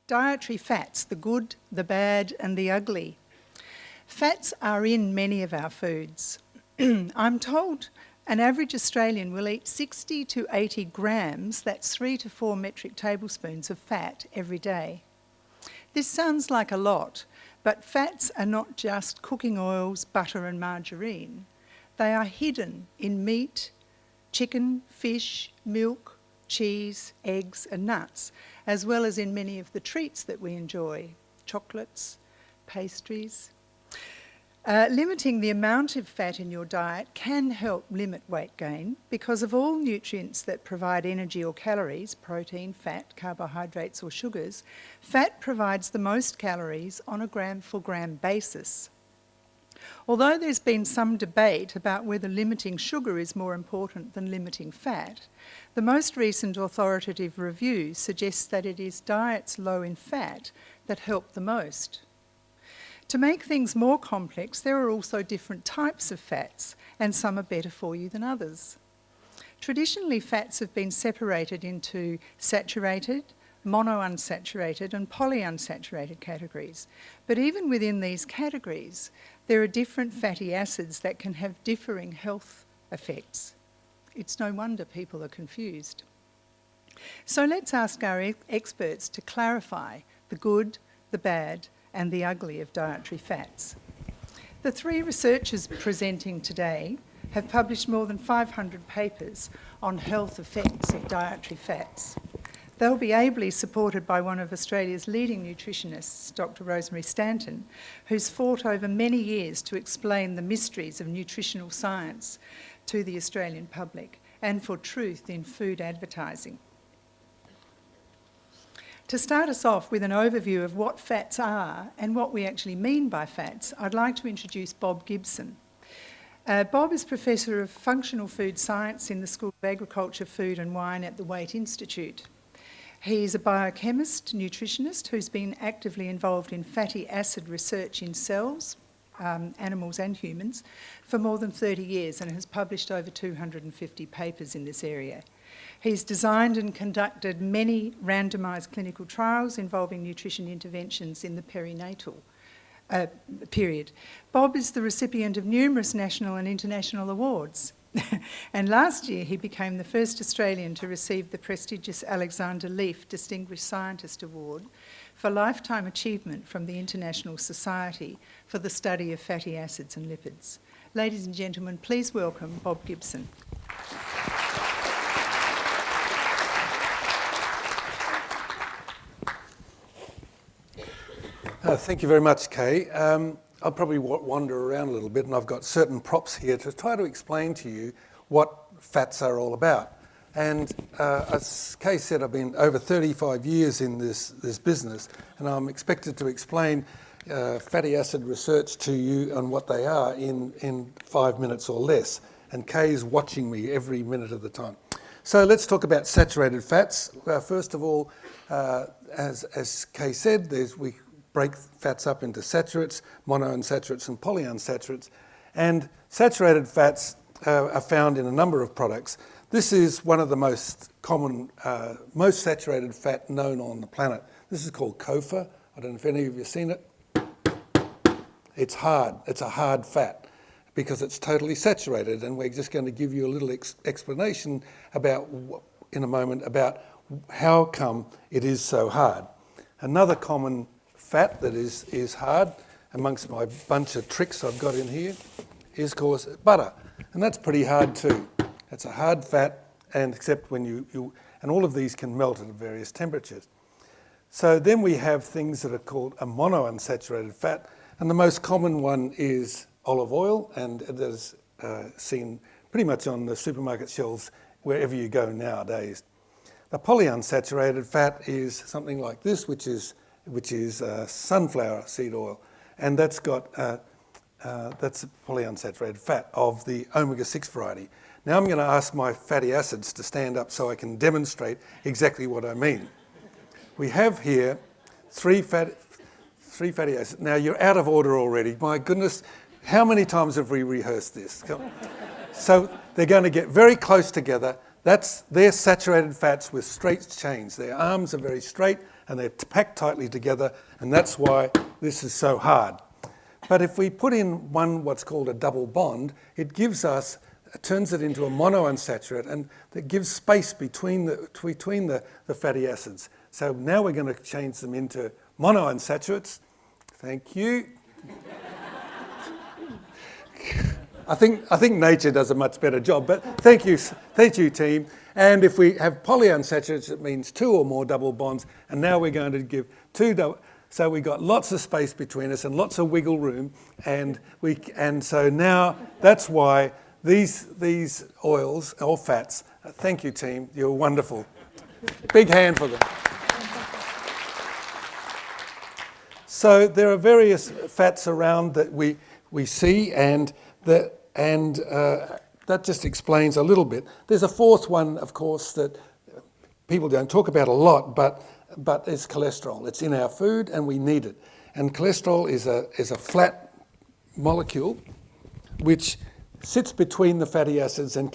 Dietary fats, the good, the bad and the ugly. Fats are in many of our foods. I'm told an average Australian will eat 60 to 80 grams, that's 3 to 4 metric tablespoons of fat every day. This sounds like a lot, but fats are not just cooking oils, butter and margarine. They are hidden in meat, chicken, fish, milk, cheese, eggs and nuts, as well as in many of the treats that we enjoy, chocolates, pastries. Limiting the amount of fat in your diet can help limit weight gain because of all nutrients that provide energy or calories, protein, fat, carbohydrates or sugars. Fat provides the most calories on a gram for gram basis. Although there's been some debate about whether limiting sugar is more important than limiting fat, the most recent authoritative review suggests that it is diets low in fat that help the most. To make things more complex, there are also different types of fats, and some are better for you than others. Traditionally, fats have been separated into saturated, monounsaturated and polyunsaturated categories. But even within these categories, there are different fatty acids that can have differing health effects. It's no wonder people are confused. So let's ask our experts to clarify the good, the bad, and the ugly of dietary fats. The three researchers presenting today have published more than 500 papers on health effects of dietary fats. They'll be ably supported by one of Australia's leading nutritionists, Dr. Rosemary Stanton, who's fought over many years to explain the mysteries of nutritional science to the Australian public and for truth in food advertising. To start us off with an overview of what fats are and what we actually mean by fats, I'd like to introduce Bob Gibson. Bob is Professor of Functional Food Science in the School of Agriculture, Food and Wine at the Waite Institute. He's a biochemist, nutritionist, who's been actively involved in fatty acid research in cells, animals and humans, for more than 30 years and has published over 250 papers in this area. He's designed and conducted many randomised clinical trials involving nutrition interventions in the perinatal period. Bob is the recipient of numerous national and international awards. And last year he became the first Australian to receive the prestigious Alexander Leaf Distinguished Scientist Award for lifetime achievement from the International Society for the Study of Fatty Acids and Lipids. Ladies and gentlemen, please welcome Bob Gibson. Thank you very much, Kay. I'll probably wander around a little bit, and I've got certain props here to try to explain to you what fats are all about. And as Kay said, I've been over 35 years in this business, and I'm expected to explain fatty acid research to you and what they are in 5 minutes or less. And Kay's watching me every minute of the time. So let's talk about saturated fats. First of all, as Kay said, we break fats up into saturates, monounsaturates and polyunsaturates. And saturated fats are found in a number of products. This is one of the most common, most saturated fat known on the planet. This is called kofa. I don't know if any of you have seen it. It's hard. It's a hard fat because it's totally saturated. And we're just going to give you a little explanation about, in a moment, about how come it is so hard. Another common fat that is hard, amongst my bunch of tricks I've got in here, is, of course, butter. And that's pretty hard too. It's a hard fat, and except when and all of these can melt at various temperatures. So then we have things that are called a monounsaturated fat, and the most common one is olive oil, and it is seen pretty much on the supermarket shelves wherever you go nowadays. The polyunsaturated fat is something like this, which is sunflower seed oil, and that's got that's a polyunsaturated fat of the omega-6 variety. Now I'm going to ask my fatty acids to stand up so I can demonstrate exactly what I mean. We have here three fatty acids. Now you're out of order already. My goodness, how many times have we rehearsed this? So they're going to get very close together. They're saturated fats with straight chains. Their arms are very straight and they're packed tightly together, and that's why this is so hard. But if we put in what's called a double bond, it turns it into a monounsaturated, and that gives space between the fatty acids. So now we're going to change them into monounsaturates. Thank you. I think nature does a much better job, but thank you, team. And if we have polyunsaturated, it means 2 or more double bonds, and now we're going to give 2 double. So we got lots of space between us and lots of wiggle room, and so now that's why these oils or fats. Thank you, team. You're wonderful. Big hand for them. So there are various fats around that we see, and that just explains a little bit. There's a fourth one, of course, that people don't talk about a lot, but it's cholesterol. It's in our food, and we need it. And cholesterol is a flat molecule which sits between the fatty acids and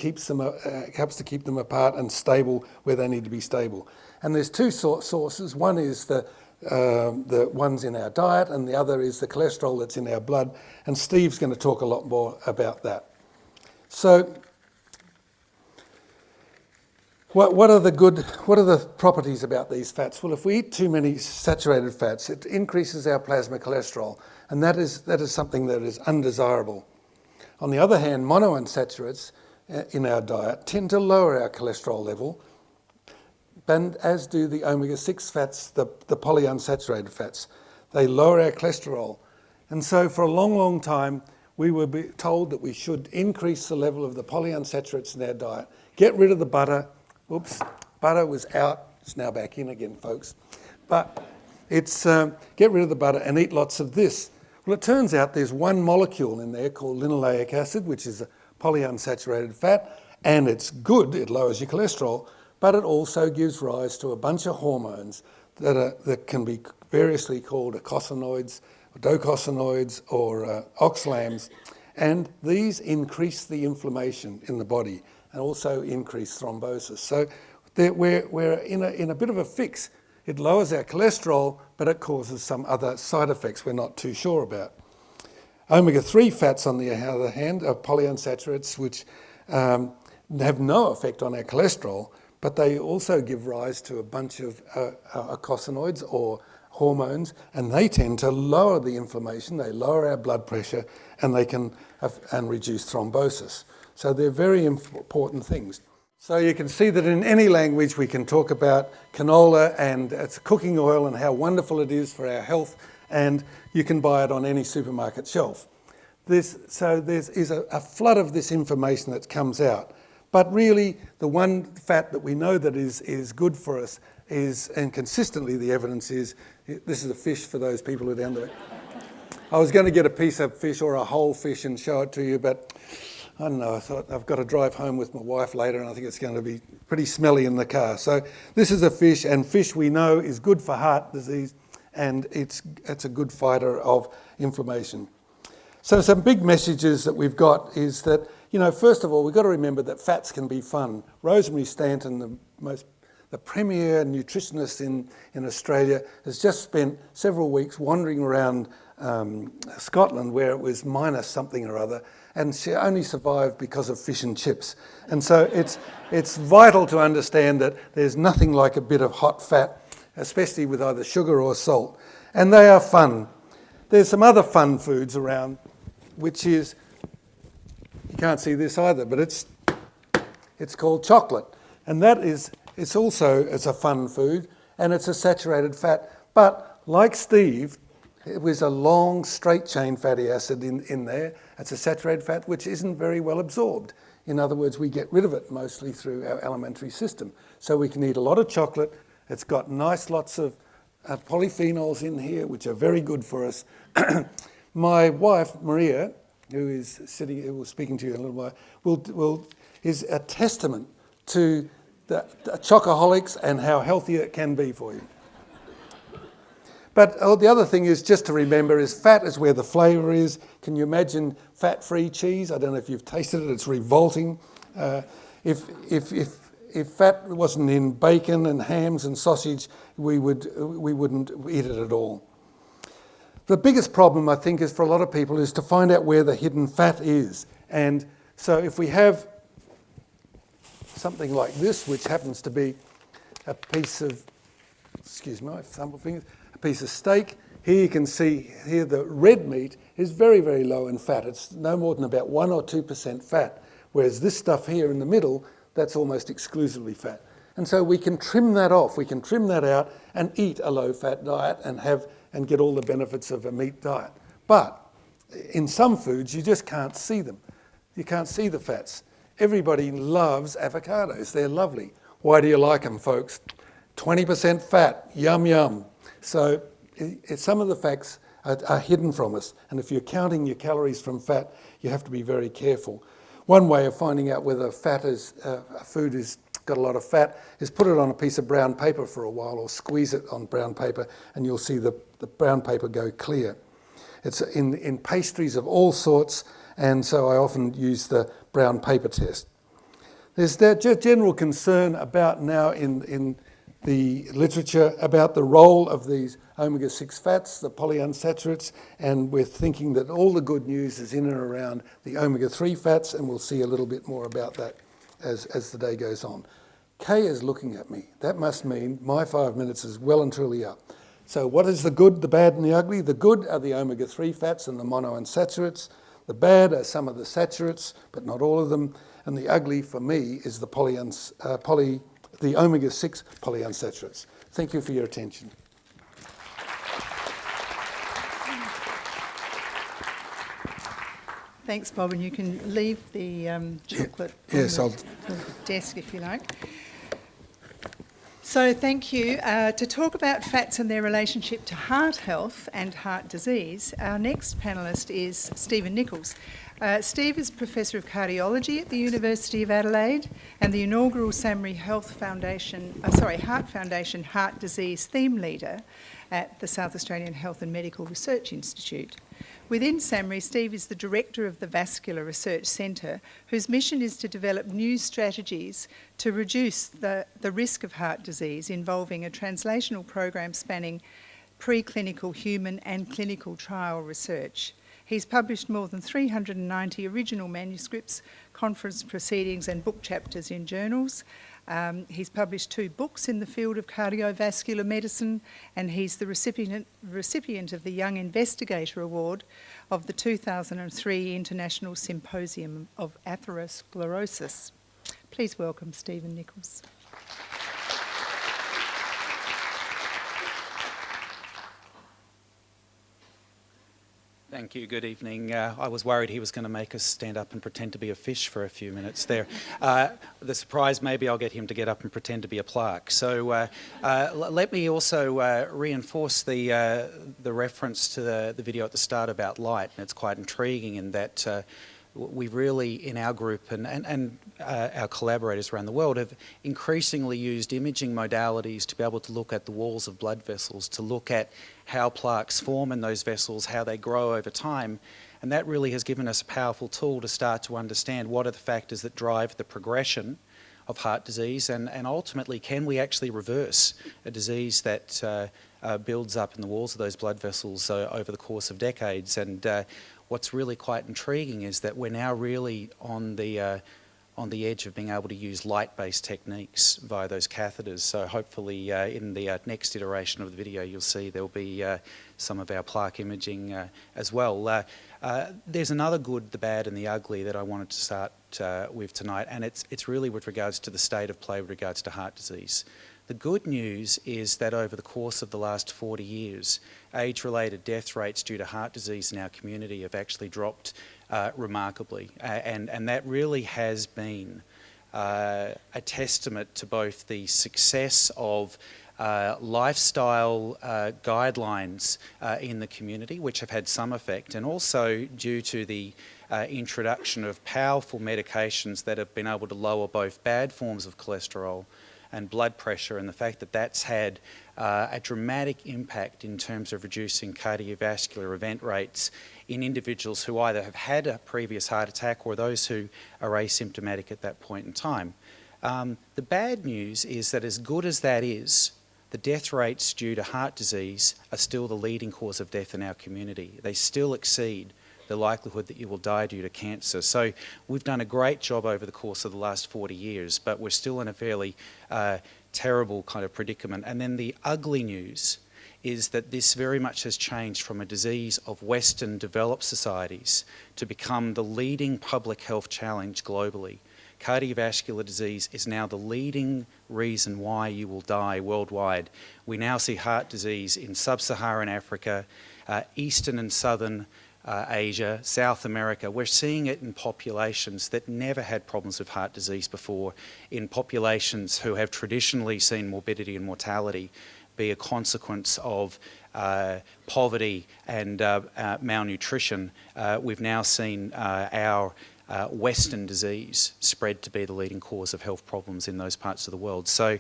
helps to keep them apart and stable where they need to be stable. And there's 2 sources. One is the ones in our diet, and the other is the cholesterol that's in our blood. And Steve's going to talk a lot more about that. So, what are the properties about these fats? Well, if we eat too many saturated fats, it increases our plasma cholesterol, and that is something that is undesirable. On the other hand, monounsaturates in our diet tend to lower our cholesterol level, and as do the omega-6 fats, the polyunsaturated fats. They lower our cholesterol. And so for a long, long time, we were told that we should increase the level of the polyunsaturates in our diet. Get rid of the butter. Oops, butter was out. It's now back in again, folks. But it's get rid of the butter and eat lots of this. Well, it turns out there's one molecule in there called linoleic acid, which is a polyunsaturated fat, and it's good. It lowers your cholesterol, but it also gives rise to a bunch of hormones that can be variously called eicosanoids, or docosanoids, or oxalams, and these increase the inflammation in the body and also increase thrombosis. So we're in a bit of a fix. It lowers our cholesterol, but it causes some other side effects we're not too sure about. Omega-3 fats, on the other hand, are polyunsaturates, which have no effect on our cholesterol, but they also give rise to a bunch of eicosanoids or hormones, and they tend to lower the inflammation, they lower our blood pressure, and they can reduce thrombosis. So they're very important things. So you can see that in any language we can talk about canola and it's cooking oil and how wonderful it is for our health, and you can buy it on any supermarket shelf. So there is a flood of this information that comes out. But really, the one fat that we know that is good for us is, and consistently the evidence is, this is a fish for those people who are down there. I was going to get a piece of fish or a whole fish and show it to you, but I don't know, I thought I've got to drive home with my wife later and I think it's going to be pretty smelly in the car. So this is a fish, and fish we know is good for heart disease, and it's a good fighter of inflammation. So some big messages that we've got is that, first of all, we've got to remember that fats can be fun. Rosemary Stanton, the premier nutritionist in Australia, has just spent several weeks wandering around Scotland where it was minus something or other, and she only survived because of fish and chips. And so it's vital to understand that there's nothing like a bit of hot fat, especially with either sugar or salt. And they are fun. There's some other fun foods around, which is, you can't see this either, but it's called chocolate. And it's also a fun food, and it's a saturated fat. But like Steve, it was a long straight chain fatty acid in there. It's a saturated fat which isn't very well absorbed. In other words, we get rid of it mostly through our alimentary system. So we can eat a lot of chocolate. It's got lots of polyphenols in here, which are very good for us. My wife, Maria, who was speaking to you in a little while, is a testament to the chocoholics and how healthy it can be for you. But the other thing is just to remember is fat is where the flavour is. Can you imagine fat-free cheese? I don't know if you've tasted it. It's revolting. If if fat wasn't in bacon and hams and sausage, we wouldn't eat it at all. The biggest problem, I think, is for a lot of people is to find out where the hidden fat is. And so if we have something like this, which happens to be a piece of, excuse my thumb fingers, a piece of steak, here you can see here the red meat is very, very low in fat. It's no more than about 1 or 2% fat, whereas this stuff here in the middle, that's almost exclusively fat. And so we can trim that off, we can trim that out and eat a low-fat diet and get all the benefits of a meat diet. But in some foods, you just can't see them. You can't see the fats. Everybody loves avocados. They're lovely. Why do you like them, folks? 20% fat, yum, yum. So some of the facts are hidden from us. And if you're counting your calories from fat, you have to be very careful. One way of finding out whether a food has got a lot of fat is put it on a piece of brown paper for a while or squeeze it on brown paper and you'll see the brown paper go clear. It's in pastries of all sorts, and so I often use the brown paper test. There's that general concern about now in the literature about the role of these omega-6 fats, the polyunsaturates, and we're thinking that all the good news is in and around the omega-3 fats, and we'll see a little bit more about that as the day goes on. Kay is looking at me. That must mean my 5 minutes is well and truly up. So what is the good, the bad and the ugly? The good are the omega-3 fats and the monounsaturates. The bad are some of the saturates, but not all of them. And the ugly for me is the omega-6 polyunsaturates. Thank you for your attention. Thanks, Bob, and you can leave the chocolate on the desk if you like. So thank you. To talk about fats and their relationship to heart health and heart disease, our next panellist is Stephen Nichols. Steve is Professor of Cardiology at the University of Adelaide and the inaugural SAMRI Heart Foundation Heart Disease Theme Leader at the South Australian Health and Medical Research Institute. Within SAMRI, Steve is the Director of the Vascular Research Centre, whose mission is to develop new strategies to reduce the risk of heart disease, involving a translational program spanning preclinical human and clinical trial research. He's published more than 390 original manuscripts, conference proceedings and book chapters in journals. He's published 2 books in the field of cardiovascular medicine, and he's the recipient of the Young Investigator Award of the 2003 International Symposium of Atherosclerosis. Please welcome Stephen Nichols. Thank you. Good evening. I was worried he was going to make us stand up and pretend to be a fish for a few minutes there. The surprise, maybe I'll get him to get up and pretend to be a plaque. So let me also reinforce the reference to the video at the start about light. And it's quite intriguing in that we really, in our group and our collaborators around the world, have increasingly used imaging modalities to be able to look at the walls of blood vessels, to look at how plaques form in those vessels, how they grow over time. And that really has given us a powerful tool to start to understand what are the factors that drive the progression of heart disease, and ultimately, can we actually reverse a disease that builds up in the walls of those blood vessels over the course of decades. And what's really quite intriguing is that we're now really on the edge of being able to use light-based techniques via those catheters. So hopefully in the next iteration of the video you'll see there'll be some of our plaque imaging as well. There's another good, the bad and the ugly that I wanted to start with tonight, and it's really with regards to the state of play with regards to heart disease. The good news is that over the course of the last 40 years, age-related death rates due to heart disease in our community have actually dropped remarkably. And that really has been a testament to both the success of lifestyle guidelines in the community, which have had some effect, and also due to the introduction of powerful medications that have been able to lower both bad forms of cholesterol and blood pressure, and the fact that that's had a dramatic impact in terms of reducing cardiovascular event rates in individuals who either have had a previous heart attack or those who are asymptomatic at that point in time. The bad news is that as good as that is, the death rates due to heart disease are still the leading cause of death in our community. They still exceed the likelihood that you will die due to cancer. So we've done a great job over the course of the last 40 years, but we're still in a fairly terrible kind of predicament. And then the ugly news is that this very much has changed from a disease of Western developed societies to become the leading public health challenge globally. Cardiovascular disease is now the leading reason why you will die worldwide. We now see heart disease in sub-Saharan Africa, Eastern and Southern Asia, South America. We're seeing it in populations that never had problems with heart disease before, in populations who have traditionally seen morbidity and mortality be a consequence of poverty and malnutrition. We've now seen our Western disease spread to be the leading cause of health problems in those parts of the world. So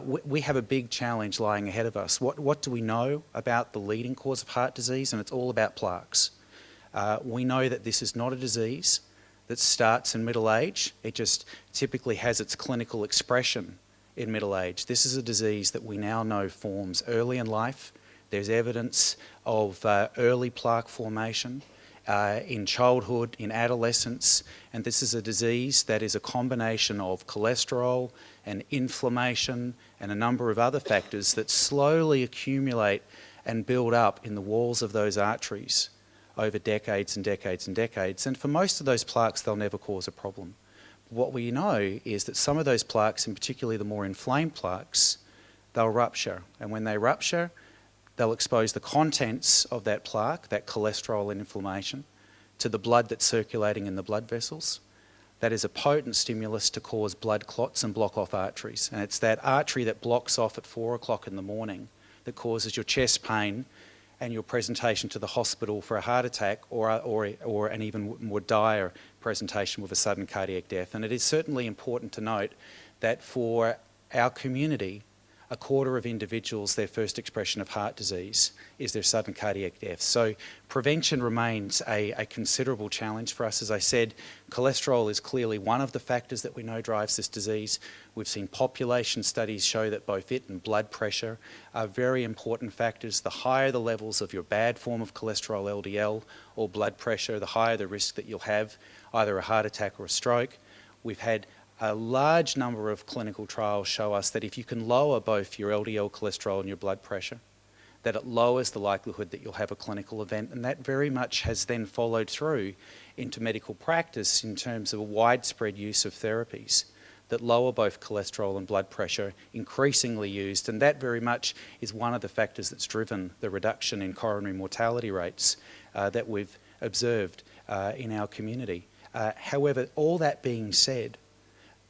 we have a big challenge lying ahead of us. What do we know about the leading cause of heart disease? And it's all about plaques. We know that this is not a disease that starts in middle age. It just typically has its clinical expression in middle age. This is a disease that we now know forms early in life. There's evidence of early plaque formation in childhood, in adolescence, and this is a disease that is a combination of cholesterol and inflammation and a number of other factors that slowly accumulate and build up in the walls of those arteries over decades and decades and decades. And for most of those plaques, they'll never cause a problem. What we know is that some of those plaques, and particularly the more inflamed plaques, they'll rupture. And when they rupture, they'll expose the contents of that plaque, that cholesterol and inflammation, to the blood that's circulating in the blood vessels. That is a potent stimulus to cause blood clots and block off arteries. And it's that artery that blocks off at 4 o'clock in the morning that causes your chest pain and your presentation to the hospital for a heart attack or an even more dire presentation with a sudden cardiac death. And it is certainly important to note that for our community, a quarter of individuals, their first expression of heart disease is their sudden cardiac death. So prevention remains a considerable challenge for us. As I said, cholesterol is clearly one of the factors that we know drives this disease. We've seen population studies show that both it and blood pressure are very important factors. The higher the levels of your bad form of cholesterol, LDL, or blood pressure, the higher the risk that you'll have either a heart attack or a stroke. We've had a large number of clinical trials show us that if you can lower both your LDL cholesterol and your blood pressure, that it lowers the likelihood that you'll have a clinical event. And that very much has then followed through into medical practice in terms of a widespread use of therapies that lower both cholesterol and blood pressure, increasingly used. And that very much is one of the factors that's driven the reduction in coronary mortality rates that we've observed in our community. However, all that being said,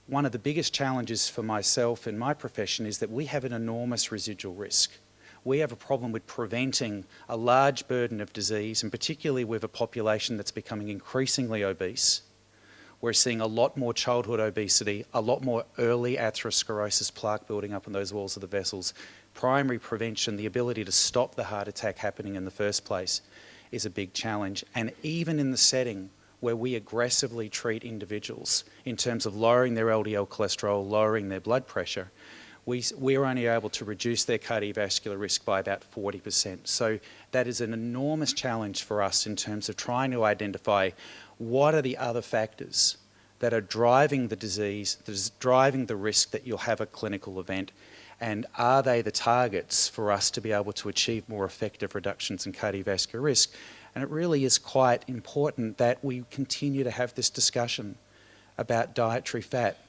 one of the biggest challenges for myself and my profession is that we have an enormous residual risk. We have a problem with preventing a large burden of disease, and particularly with a population that's becoming increasingly obese. We're seeing a lot more childhood obesity, a lot more early atherosclerosis plaque building up in those walls of the vessels. Primary prevention, the ability to stop the heart attack happening in the first place, is a big challenge. And even in the setting where we aggressively treat individuals in terms of lowering their LDL cholesterol, lowering their blood pressure, we're only able to reduce their cardiovascular risk by about 40%. So that is an enormous challenge for us in terms of trying to identify what are the other factors that are driving the disease, that is driving the risk that you'll have a clinical event, and are they the targets for us to be able to achieve more effective reductions in cardiovascular risk. And it really is quite important that we continue to have this discussion about dietary fat.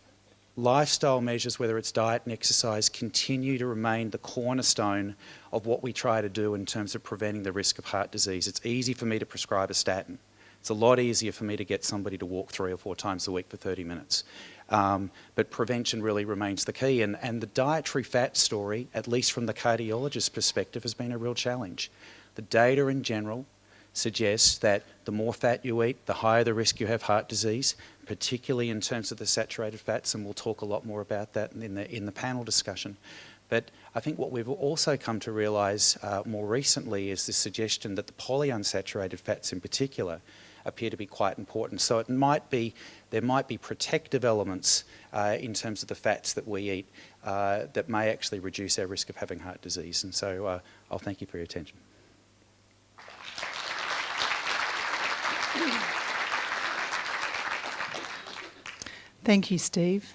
Lifestyle measures, whether it's diet and exercise, continue to remain the cornerstone of what we try to do in terms of preventing the risk of heart disease. It's easy for me to prescribe a statin. It's a lot easier for me to get somebody to walk 3 or 4 times a week for 30 minutes. But prevention really remains the key. And the dietary fat story, at least from the cardiologist's perspective, has been a real challenge. The data in general suggests that the more fat you eat, the higher the risk you have heart disease, particularly in terms of the saturated fats, and we'll talk a lot more about that in the panel discussion. But I think what we've also come to realise more recently is the suggestion that the polyunsaturated fats in particular appear to be quite important. So there might be protective elements in terms of the fats that we eat that may actually reduce our risk of having heart disease. And so I'll thank you for your attention. Thank you, Steve.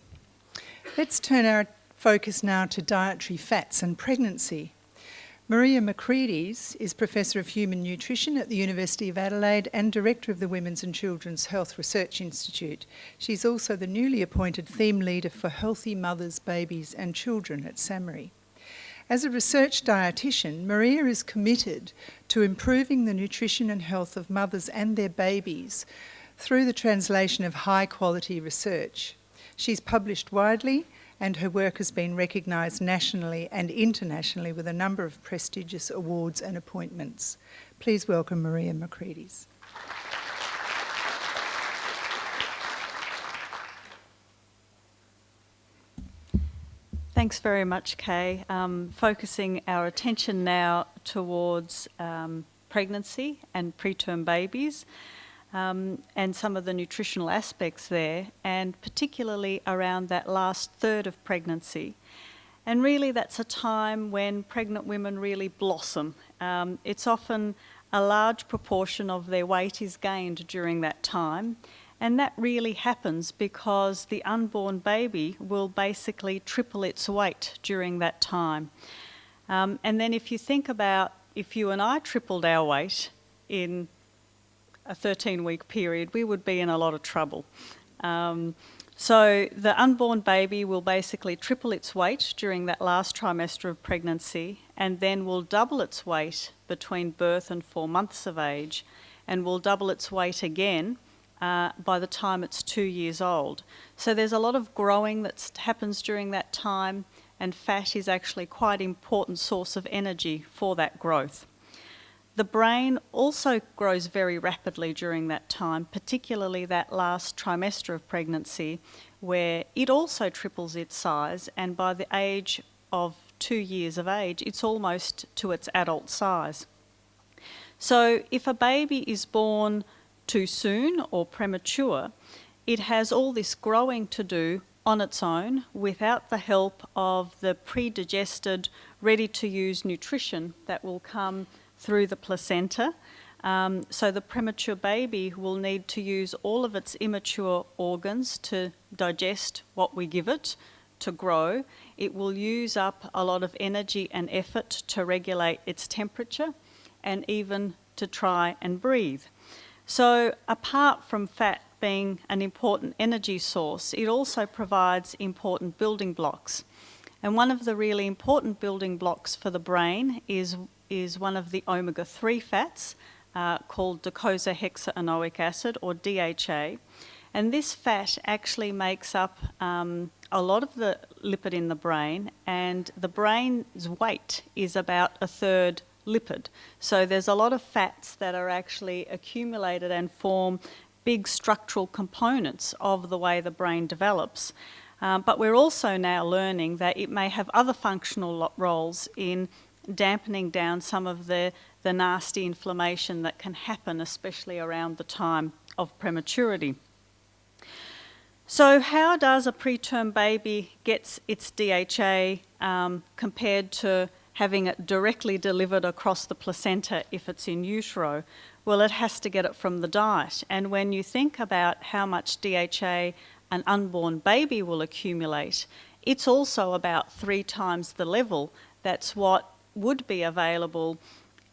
Let's turn our focus now to dietary fats and pregnancy. Maria Macready's is Professor of Human Nutrition at the University of Adelaide and Director of the Women's and Children's Health Research Institute. She's also the newly appointed Theme Leader for Healthy Mothers, Babies and Children at SAMRI. As a research dietitian, Maria is committed to improving the nutrition and health of mothers and their babies through the translation of high-quality research. She's published widely, and her work has been recognised nationally and internationally with a number of prestigious awards and appointments. Please welcome Maria Macready's. Thanks very much, Kay. Focusing our attention now towards pregnancy and preterm babies. And some of the nutritional aspects there, and particularly around that last third of pregnancy. And really that's a time when pregnant women really blossom. It's often a large proportion of their weight is gained during that time, and that really happens because the unborn baby will basically triple its weight during that time. And then if you think about if you and I tripled our weight in a 13-week period, we would be in a lot of trouble. So the unborn baby will basically triple its weight during that last trimester of pregnancy, and then will double its weight between birth and 4 months of age, and will double its weight again by the time it's 2 years old. So there's a lot of growing that happens during that time, and fat is actually quite an important source of energy for that growth. The brain also grows very rapidly during that time, particularly that last trimester of pregnancy, where it also triples its size, and by the age of 2 years of age, it's almost to its adult size. So if a baby is born too soon or premature, it has all this growing to do on its own without the help of the pre-digested, ready-to-use nutrition that will come through the placenta. So the premature baby will need to use all of its immature organs to digest what we give it, to grow. It will use up a lot of energy and effort to regulate its temperature and even to try and breathe. So apart from fat being an important energy source, it also provides important building blocks. And one of the really important building blocks for the brain is one of the omega-3 fats called docosahexaenoic acid, or DHA. And this fat actually makes up a lot of the lipid in the brain, and the brain's weight is about a third lipid. So there's a lot of fats that are actually accumulated and form big structural components of the way the brain develops. But we're also now learning that it may have other functional roles in dampening down some of the nasty inflammation that can happen, especially around the time of prematurity. So how does a preterm baby get its DHA compared to having it directly delivered across the placenta if it's in utero? Well, it has to get it from the diet. And when you think about how much DHA an unborn baby will accumulate, it's also about 3 times the level. That's what would be available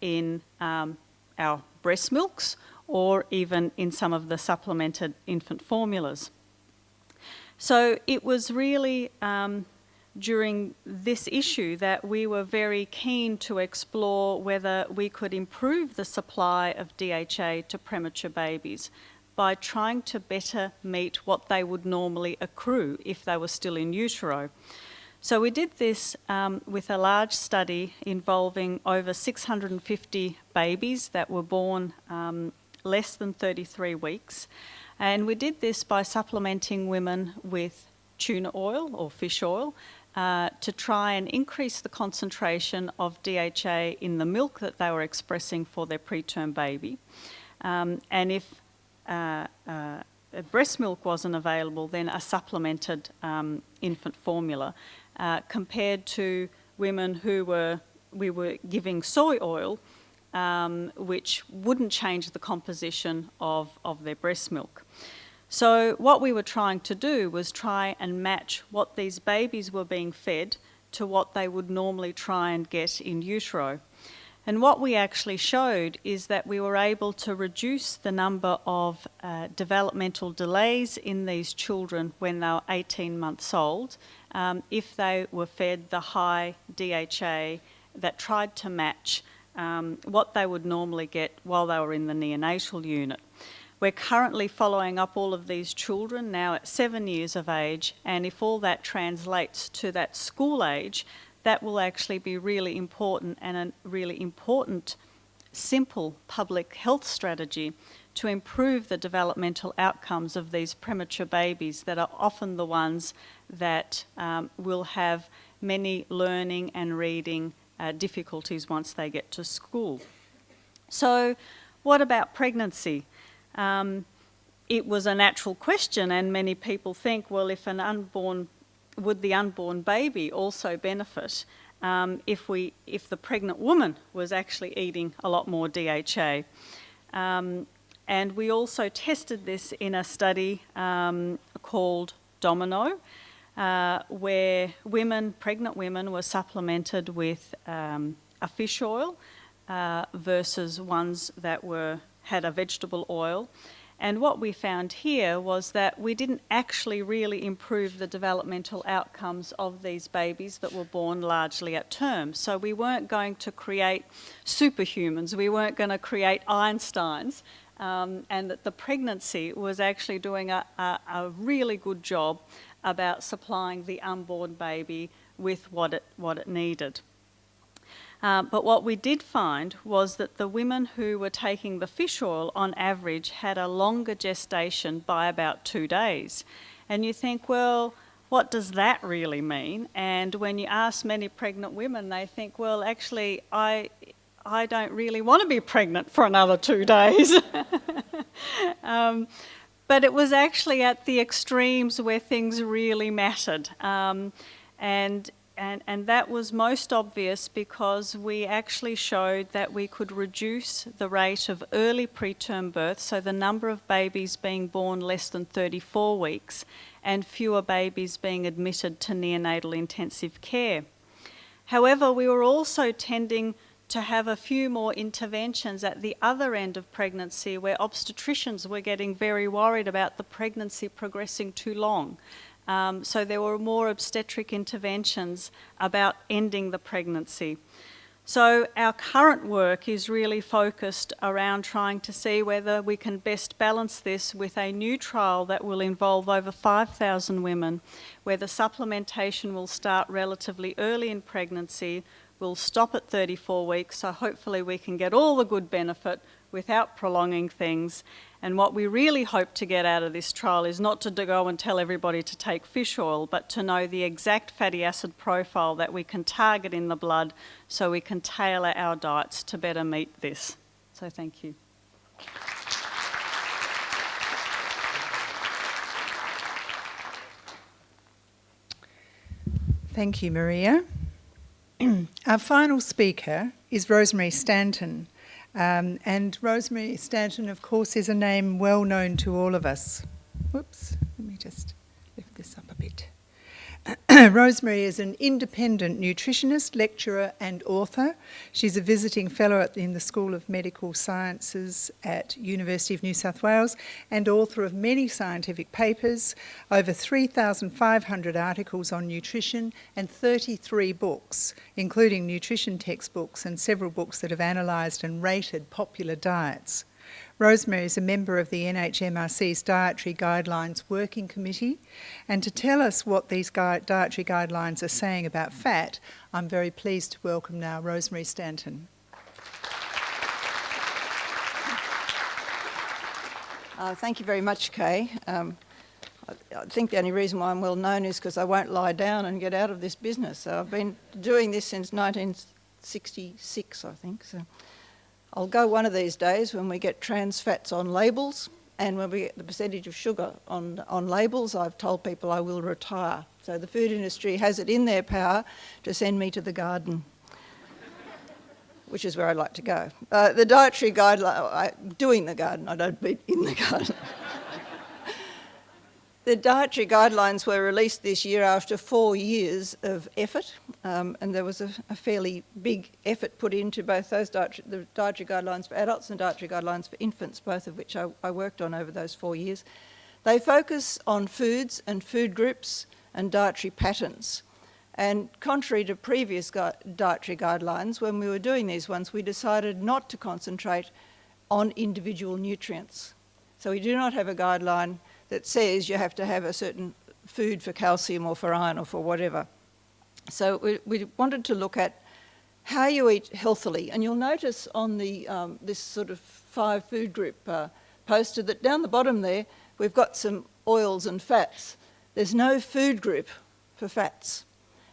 in our breast milks or even in some of the supplemented infant formulas. So it was really during this issue that we were very keen to explore whether we could improve the supply of DHA to premature babies by trying to better meet what they would normally accrue if they were still in utero. So we did this with a large study involving over 650 babies that were born less than 33 weeks. And we did this by supplementing women with tuna oil or fish oil to try and increase the concentration of DHA in the milk that they were expressing for their preterm baby. And if breast milk wasn't available, then a supplemented infant formula, compared to women we were giving soy oil, which wouldn't change the composition of their breast milk. So what we were trying to do was try and match what these babies were being fed to what they would normally try and get in utero. And what we actually showed is that we were able to reduce the number of developmental delays in these children when they were 18 months old if they were fed the high DHA that tried to match what they would normally get while they were in the neonatal unit. We're currently following up all of these children now at 7 years of age, and if all that translates to that school age, that will actually be really important and a really important, simple public health strategy to improve the developmental outcomes of these premature babies that are often the ones that will have many learning and reading difficulties once they get to school. So what about pregnancy? It was a natural question, and many people think, well, if would the unborn baby also benefit if the pregnant woman was actually eating a lot more DHA? And we also tested this in a study called Domino, where pregnant women were supplemented with a fish oil versus ones that had a vegetable oil. And what we found here was that we didn't actually really improve the developmental outcomes of these babies that were born largely at term. So we weren't going to create superhumans, we weren't going to create Einsteins, and that the pregnancy was actually doing a really good job about supplying the unborn baby with what it needed. But what we did find was that the women who were taking the fish oil on average had a longer gestation by about 2 days. And you think, well, what does that really mean? And when you ask many pregnant women, they think, well, actually, I don't really want to be pregnant for another 2 days. But it was actually at the extremes where things really mattered. And that was most obvious because we actually showed that we could reduce the rate of early preterm birth, so the number of babies being born less than 34 weeks, and fewer babies being admitted to neonatal intensive care. However, we were also tending to have a few more interventions at the other end of pregnancy where obstetricians were getting very worried about the pregnancy progressing too long. So there were more obstetric interventions about ending the pregnancy. So our current work is really focused around trying to see whether we can best balance this with a new trial that will involve over 5,000 women, where the supplementation will start relatively early in pregnancy, will stop at 34 weeks, so hopefully we can get all the good benefit without prolonging things. And what we really hope to get out of this trial is not to go and tell everybody to take fish oil, but to know the exact fatty acid profile that we can target in the blood so we can tailor our diets to better meet this. So thank you. Thank you, Maria. Our final speaker is Rosemary Stanton. And Rosemary Stanton, of course, is a name well known to all of us. Whoops, let me just lift this up a bit. Rosemary is an independent nutritionist, lecturer and author. She's a visiting fellow in the School of Medical Sciences at University of New South Wales and author of many scientific papers, over 3,500 articles on nutrition and 33 books, including nutrition textbooks and several books that have analysed and rated popular diets. Rosemary is a member of the NHMRC's Dietary Guidelines Working Committee, and to tell us what these dietary guidelines are saying about fat, I'm very pleased to welcome now Rosemary Stanton. Thank you very much, Kay. I think the only reason why I'm well known is because I won't lie down and get out of this business. So I've been doing this since 1966, I think. So I'll go one of these days when we get trans fats on labels And when we get the percentage of sugar on labels, I've told people I will retire. So the food industry has it in their power to send me to the garden, which is where I'd like to go. The dietary guideline, doing the garden, I don't mean in the garden. The dietary guidelines were released this year after 4 years of effort, and there was a fairly big effort put into both those the dietary guidelines for adults and dietary guidelines for infants, both of which I worked on over those 4 years. They focus on foods and food groups and dietary patterns. And contrary to previous dietary guidelines, when we were doing these ones, we decided not to concentrate on individual nutrients. So we do not have a guideline that says you have to have a certain food for calcium or for iron or for whatever. So we wanted to look at how you eat healthily. And you'll notice on the this sort of 5 food group poster that down the bottom there, we've got some oils and fats. There's no food group for fats.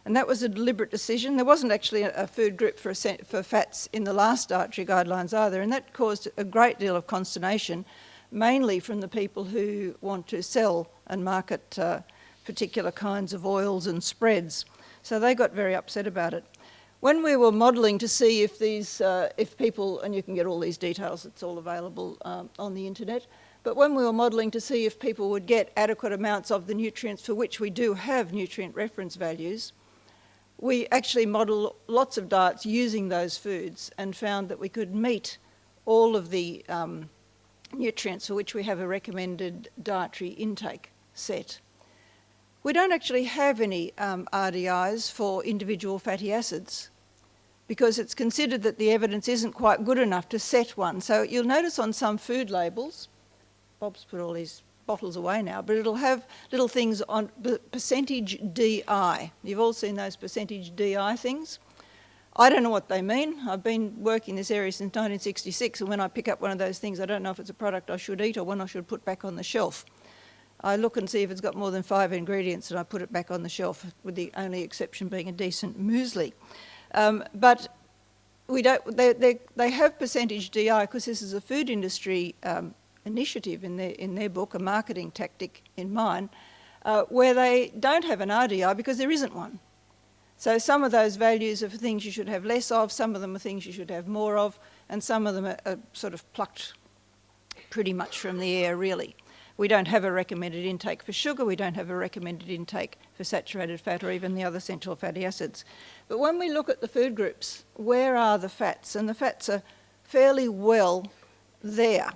And that was a deliberate decision. There wasn't actually a food group for fats in the last dietary guidelines either, and that caused a great deal of consternation, mainly from the people who want to sell and market particular kinds of oils and spreads. So they got very upset about it. When we were modelling to see if if people, and you can get all these details, it's all available on the internet, but when we were modelling to see if people would get adequate amounts of the nutrients for which we do have nutrient reference values, we actually modelled lots of diets using those foods and found that we could meet all of the nutrients for which we have a recommended dietary intake set. We don't actually have any RDIs for individual fatty acids because it's considered that the evidence isn't quite good enough to set one. So you'll notice on some food labels, Bob's put all these bottles away now, but it'll have little things on percentage DI. You've all seen those percentage DI things. I don't know what they mean. I've been working this area since 1966, and when I pick up one of those things, I don't know if it's a product I should eat or one I should put back on the shelf. I look and see if it's got more than 5 ingredients and I put it back on the shelf, with the only exception being a decent muesli. But we don't. They have percentage DI because this is a food industry initiative in their book, a marketing tactic in mine, where they don't have an RDI because there isn't one. So some of those values are for things you should have less of, some of them are things you should have more of, and some of them are sort of plucked pretty much from the air, really. We don't have a recommended intake for sugar, we don't have a recommended intake for saturated fat or even the other essential fatty acids. But when we look at the food groups, where are the fats? And the fats are fairly well there.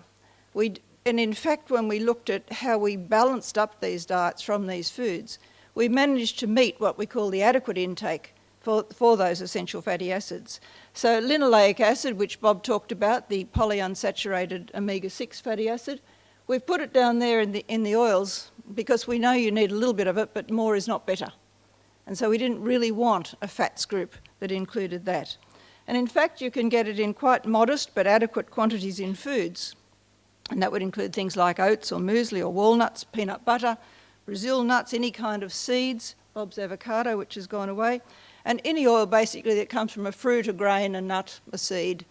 And in fact, when we looked at how we balanced up these diets from these foods, we managed to meet what we call the adequate intake for those essential fatty acids. So linoleic acid, which Bob talked about, the polyunsaturated omega-6 fatty acid, we've put it down there in the oils because we know you need a little bit of it, but more is not better. And so we didn't really want a fats group that included that. And in fact, you can get it in quite modest but adequate quantities in foods. And that would include things like oats or muesli or walnuts, peanut butter, Brazil nuts, any kind of seeds, Bob's avocado, which has gone away, and any oil basically that comes from a fruit, a grain, a nut, a seed,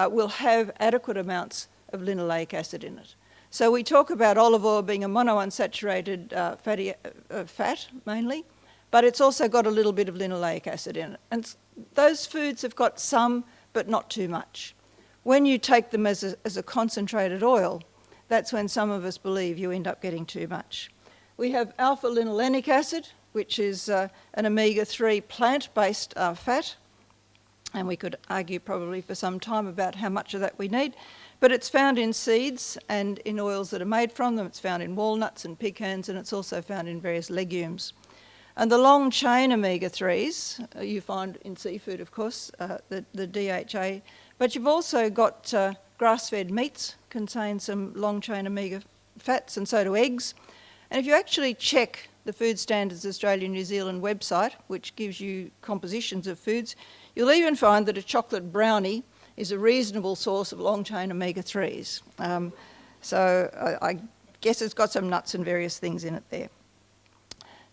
will have adequate amounts of linoleic acid in it. So we talk about olive oil being a monounsaturated fat mainly, but it's also got a little bit of linoleic acid in it. And those foods have got some, but not too much. When you take them as a concentrated oil, that's when some of us believe you end up getting too much. We have alpha-linolenic acid, which is an omega-3 plant-based fat, and we could argue probably for some time about how much of that we need, but it's found in seeds and in oils that are made from them. It's found in walnuts and pecans, and it's also found in various legumes. And the long-chain omega-3s you find in seafood, of course, the DHA, but you've also got grass-fed meats contain some long-chain omega fats, and so do eggs. And if you actually check the Food Standards Australia New Zealand website, which gives you compositions of foods, you'll even find that a chocolate brownie is a reasonable source of long-chain omega-3s. So I guess it's got some nuts and various things in it there.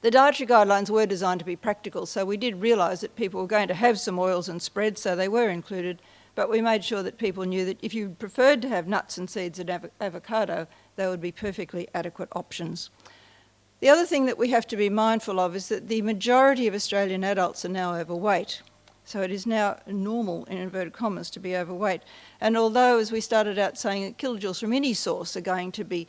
The dietary guidelines were designed to be practical, so we did realise that people were going to have some oils and spreads, so they were included, but we made sure that people knew that if you preferred to have nuts and seeds and avocado, they would be perfectly adequate options. The other thing that we have to be mindful of is that the majority of Australian adults are now overweight. So it is now normal, in inverted commas, to be overweight. And although, as we started out saying, that kilojoules from any source are going to be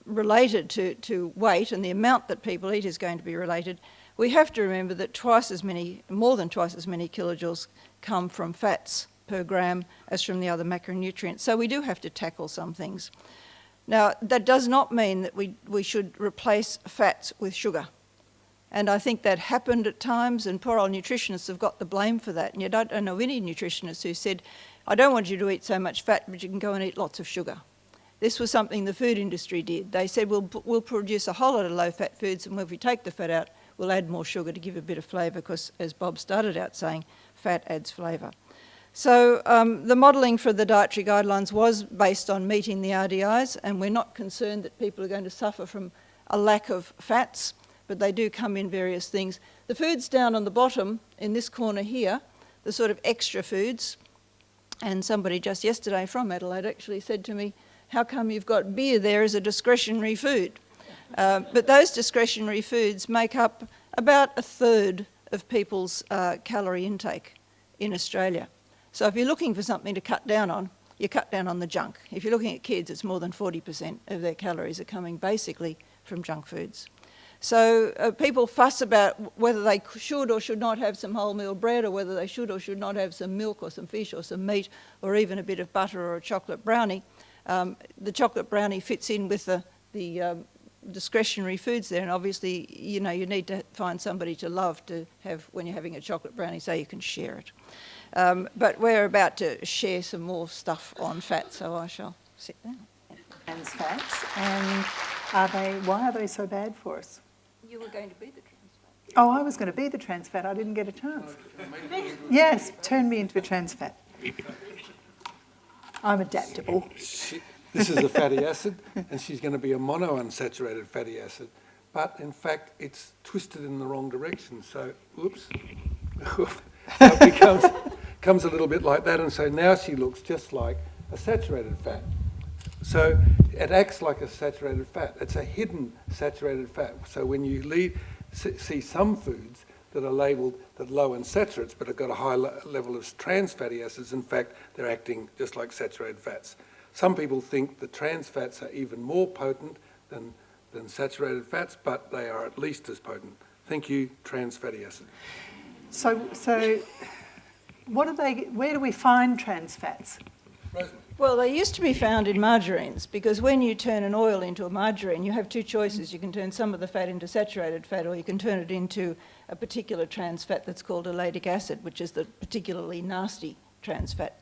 related to weight, and the amount that people eat is going to be related, we have to remember that more than twice as many kilojoules come from fats per gram as from the other macronutrients. So we do have to tackle some things. Now, that does not mean that we should replace fats with sugar. And I think that happened at times, and poor old nutritionists have got the blame for that. And you don't know any nutritionist who said, I don't want you to eat so much fat, but you can go and eat lots of sugar. This was something the food industry did. They said, we'll produce a whole lot of low-fat foods, and if we take the fat out, we'll add more sugar to give a bit of flavour, because, as Bob started out saying, fat adds flavour. So the modelling for the dietary guidelines was based on meeting the RDIs, and we're not concerned that people are going to suffer from a lack of fats, but they do come in various things. The foods down on the bottom, in this corner here, the sort of extra foods, and somebody just yesterday from Adelaide actually said to me, how come you've got beer there as a discretionary food? But those discretionary foods make up about a third of people's calorie intake in Australia. So if you're looking for something to cut down on, you cut down on the junk. If you're looking at kids, it's more than 40% of their calories are coming basically from junk foods. So people fuss about whether they should or should not have some wholemeal bread, or whether they should or should not have some milk or some fish or some meat, or even a bit of butter or a chocolate brownie. The chocolate brownie fits in with the discretionary foods there, and obviously, you need to find somebody to love to have when you're having a chocolate brownie so you can share it. But we're about to share some more stuff on fat, so I shall sit down. Trans fats, and why are they so bad for us? You were going to be the trans fat. Oh, I was going to be the trans fat. I didn't get a chance. Yes, turn me into a trans fat. I'm adaptable. This is a fatty acid, and she's going to be a monounsaturated fatty acid. But in fact, it's twisted in the wrong direction. So, oops. It becomes a little bit like that, and so now she looks just like a saturated fat. So it acts like a saturated fat. It's a hidden saturated fat. So when you see some foods that are labelled that low in saturates but have got a high level of trans fatty acids, in fact, they're acting just like saturated fats. Some people think the trans fats are even more potent than saturated fats, but they are at least as potent. Thank you, trans fatty acid. So where do we find trans fats? Rosemary. Well, they used to be found in margarines, because when you turn an oil into a margarine, you have two choices. You can turn some of the fat into saturated fat, or you can turn it into a particular trans fat that's called oleic acid, which is the particularly nasty trans fat.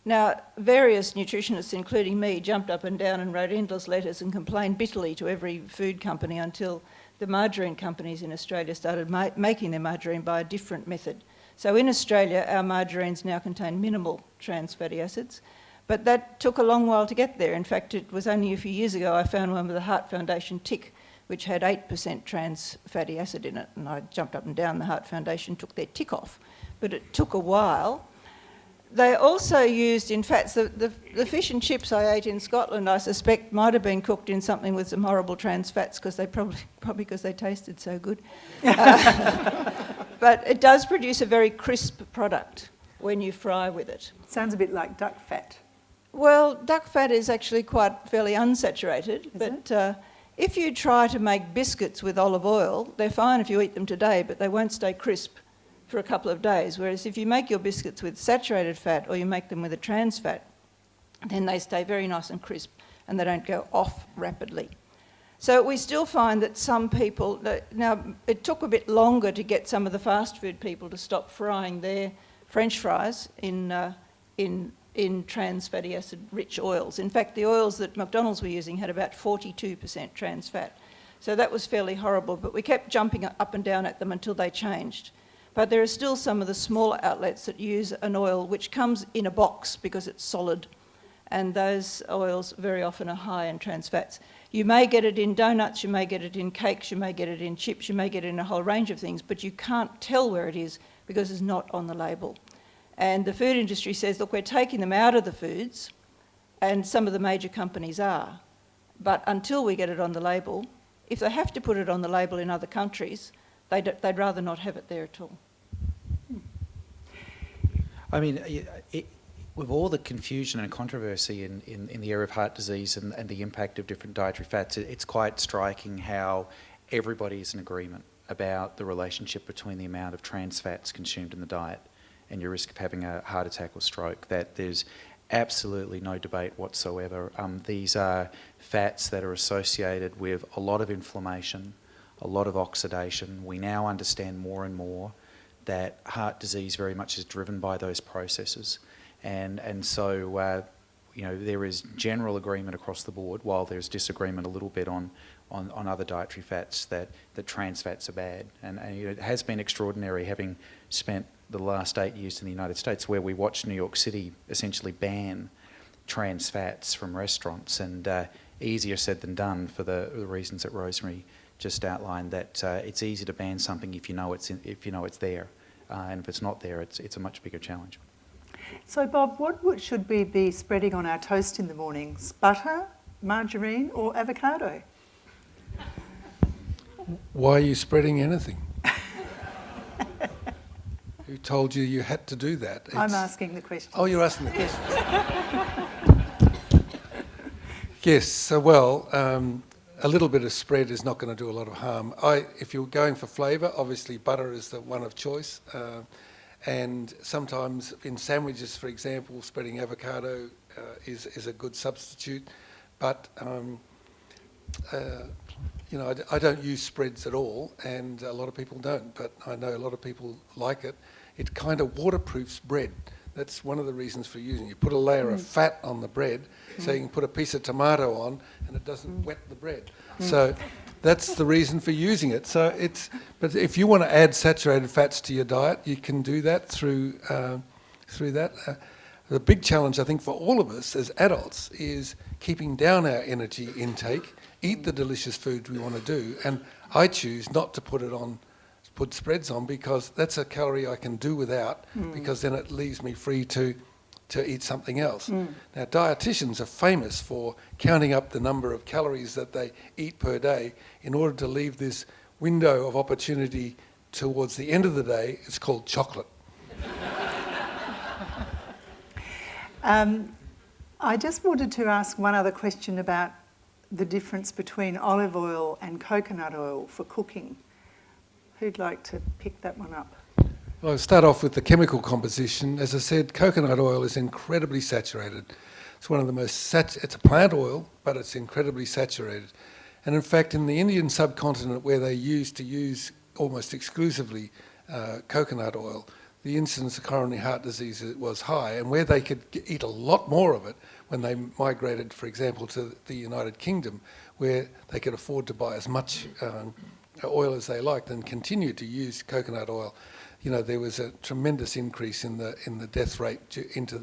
Now, various nutritionists, including me, jumped up and down and wrote endless letters and complained bitterly to every food company until the margarine companies in Australia started making their margarine by a different method. So in Australia, our margarines now contain minimal trans fatty acids, but that took a long while to get there. In fact, it was only a few years ago I found one with the Heart Foundation tick, which had 8% trans fatty acid in it, and I jumped up and down. The Heart Foundation took their tick off, but it took a while. They also used in fats, the fish and chips I ate in Scotland, I suspect might have been cooked in something with some horrible trans fats, because they probably because they tasted so good. But it does produce a very crisp product when you fry with it. Sounds a bit like duck fat. Well, duck fat is actually quite fairly unsaturated, but if you try to make biscuits with olive oil, they're fine if you eat them today, but they won't stay crisp for a couple of days. Whereas if you make your biscuits with saturated fat, or you make them with a trans fat, then they stay very nice and crisp, and they don't go off rapidly. So we still find that some people, now it took a bit longer to get some of the fast food people to stop frying their French fries in trans fatty acid rich oils. In fact, the oils that McDonald's were using had about 42% trans fat. So that was fairly horrible, but we kept jumping up and down at them until they changed. But there are still some of the smaller outlets that use an oil which comes in a box because it's solid, and those oils very often are high in trans fats. You may get it in donuts, you may get it in cakes, you may get it in chips, you may get it in a whole range of things, but you can't tell where it is because it's not on the label. And the food industry says, look, we're taking them out of the foods, and some of the major companies are. But until we get it on the label, if they have to put it on the label in other countries, they'd rather not have it there at all. I mean, with all the confusion and controversy in the area of heart disease and the impact of different dietary fats, it's quite striking how everybody is in agreement about the relationship between the amount of trans fats consumed in the diet and your risk of having a heart attack or stroke, that there's absolutely no debate whatsoever. These are fats that are associated with a lot of inflammation, a lot of oxidation. We now understand more and more that heart disease very much is driven by those processes. And so, there is general agreement across the board, while there's disagreement a little bit on other dietary fats, that trans fats are bad. And it has been extraordinary, having spent the last 8 years in the United States, where we watched New York City essentially ban trans fats from restaurants, and easier said than done for the reasons that Rosemary just outlined, that it's easy to ban something if you know it's there, and if it's not there, it's a much bigger challenge. So, Bob, what should we be spreading on our toast in the mornings? Butter, margarine, or avocado? Why are you spreading anything? Who told you you had to do that? I'm asking the question. Oh, you're asking the question. Yes, so a little bit of spread is not going to do a lot of harm. If you're going for flavour, obviously butter is the one of choice. And sometimes in sandwiches, for example, spreading avocado is a good substitute. But, I don't use spreads at all, and a lot of people don't, but I know a lot of people like it. It kind of waterproofs bread. That's one of the reasons for using it. You put a layer of fat on the bread, so you can put a piece of tomato on, and it doesn't wet the bread. So that's the reason for using it. But if you want to add saturated fats to your diet, you can do that through that. The big challenge, I think, for all of us as adults is keeping down our energy intake, eat the delicious food we want to do, and I choose not to put spreads on, because that's a calorie I can do without, because then it leaves me free to eat something else. Now, dietitians are famous for counting up the number of calories that they eat per day in order to leave this window of opportunity towards the end of the day. It's called chocolate. I just wanted to ask one other question about the difference between olive oil and coconut oil for cooking. Who'd like to pick that one up? Well, I'll start off with the chemical composition. As I said, coconut oil is incredibly saturated. It's one of the most it's a plant oil, but it's incredibly saturated. And in fact, in the Indian subcontinent, where they used to use almost exclusively coconut oil, the incidence of coronary heart disease was high, and where they could eat a lot more of it when they migrated, for example, to the United Kingdom, where they could afford to buy as much oil as they liked and continued to use coconut oil. There was a tremendous increase in the death rate into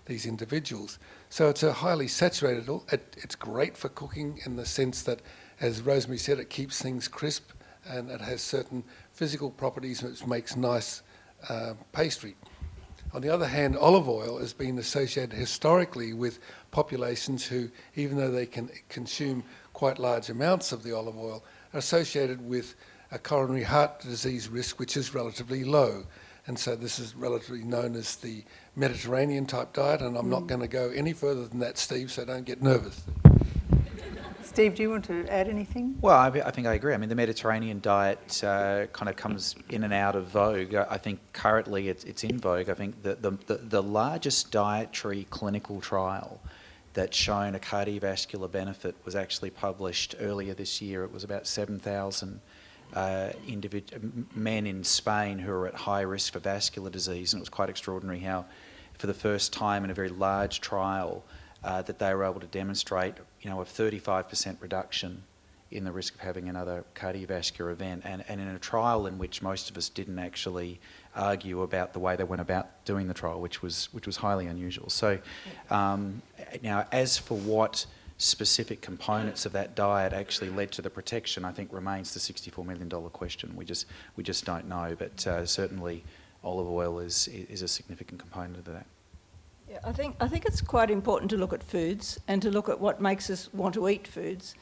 these individuals. So it's a highly saturated oil. It's great for cooking in the sense that, as Rosemary said, it keeps things crisp, and it has certain physical properties which makes nice pastry. On the other hand, olive oil has been associated historically with populations who, even though they can consume quite large amounts of the olive oil, are associated with a coronary heart disease risk which is relatively low. And so this is relatively known as the Mediterranean type diet, and I'm not going to go any further than that, Steve, so don't get nervous. Steve, do you want to add anything? Well, I think I agree. I mean, the Mediterranean diet kind of comes in and out of vogue. I think currently it's in vogue. I think the largest dietary clinical trial that's shown a cardiovascular benefit was actually published earlier this year. It was about 7,000 men in Spain who are at high risk for vascular disease, and it was quite extraordinary how, for the first time in a very large trial, that they were able to demonstrate, a 35% reduction in the risk of having another cardiovascular event, and in a trial in which most of us didn't actually argue about the way they went about doing the trial, which was highly unusual. So now, as for what specific components of that diet actually led to the protection, I think remains the $64 million question. We just don't know, but certainly olive oil is a significant component of that. Yeah, Yeah, I think it's quite important to look at foods and to look at what makes us want to eat foods.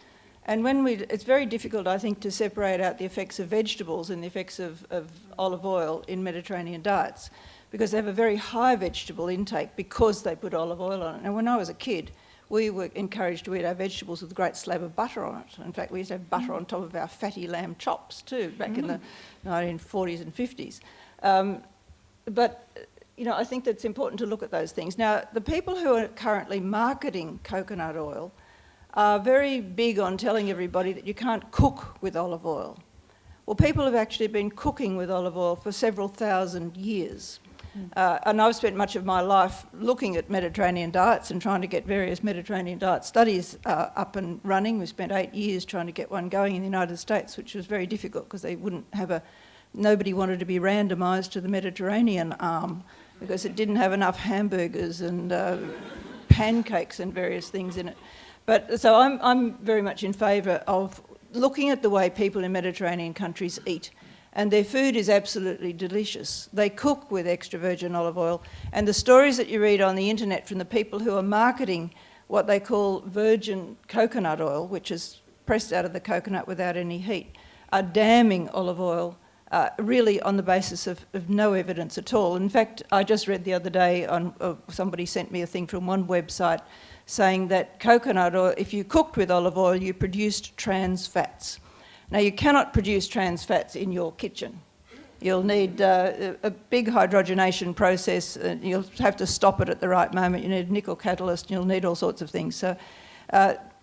And it's very difficult, I think, to separate out the effects of vegetables and the effects of olive oil in Mediterranean diets, because they have a very high vegetable intake because they put olive oil on it. And when I was a kid, we were encouraged to eat our vegetables with a great slab of butter on it. In fact, we used to have butter on top of our fatty lamb chops too, back in the 1940s and 50s. But I think that it's important to look at those things. Now, the people who are currently marketing coconut oil are very big on telling everybody that you can't cook with olive oil. Well, people have actually been cooking with olive oil for several thousand years. And I've spent much of my life looking at Mediterranean diets and trying to get various Mediterranean diet studies up and running. We spent 8 years trying to get one going in the United States, which was very difficult because they wouldn't have nobody wanted to be randomised to the Mediterranean arm because it didn't have enough hamburgers and pancakes and various things in it. But so I'm very much in favour of looking at the way people in Mediterranean countries eat. And their food is absolutely delicious. They cook with extra virgin olive oil. And the stories that you read on the internet from the people who are marketing what they call virgin coconut oil, which is pressed out of the coconut without any heat, are damning olive oil, really on the basis of no evidence at all. In fact, I just read the other day, somebody sent me a thing from one website saying that coconut oil, if you cooked with olive oil, you produced trans fats. Now, you cannot produce trans fats in your kitchen. You'll need a big hydrogenation process, and you'll have to stop it at the right moment. You need a nickel catalyst, and you'll need all sorts of things. So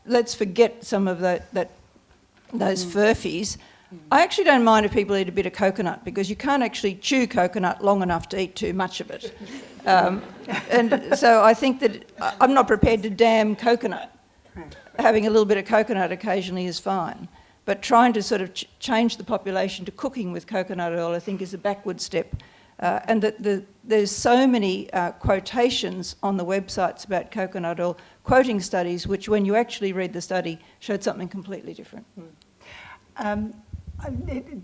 let's forget some of those furfies. I actually don't mind if people eat a bit of coconut, because you can't actually chew coconut long enough to eat too much of it. And so I think that I'm not prepared to damn coconut. Having a little bit of coconut occasionally is fine. But trying to sort of change the population to cooking with coconut oil, I think, is a backward step. And there's so many quotations on the websites about coconut oil, quoting studies, which when you actually read the study, showed something completely different.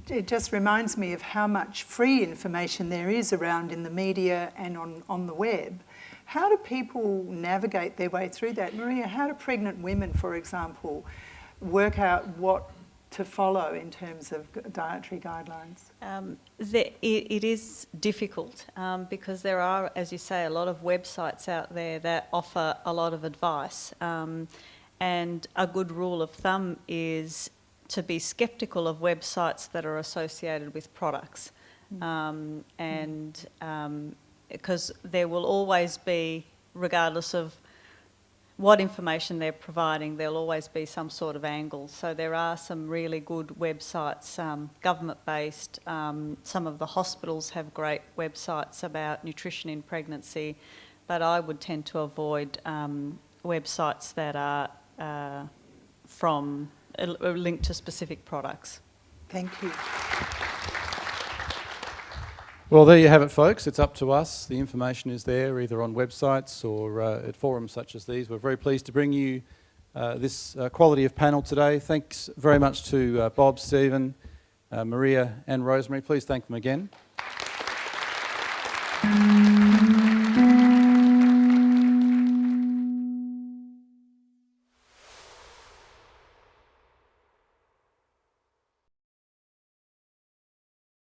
It just reminds me of how much free information there is around in the media and on the web. How do people navigate their way through that? Maria, how do pregnant women, for example, work out what to follow in terms of dietary guidelines? It is difficult because there are, as you say, a lot of websites out there that offer a lot of advice. And a good rule of thumb is to be sceptical of websites that are associated with products. Because there will always be, regardless of what information they're providing, there'll always be some sort of angle. So there are some really good websites, government-based. Some of the hospitals have great websites about nutrition in pregnancy, but I would tend to avoid websites that are from linked to specific products. Thank you. Well, there you have it, folks. It's up to us. The information is there, either on websites or at forums such as these. We're very pleased to bring you this quality of panel today. Thanks very much to Bob, Stephen, Maria and Rosemary. Please thank them again.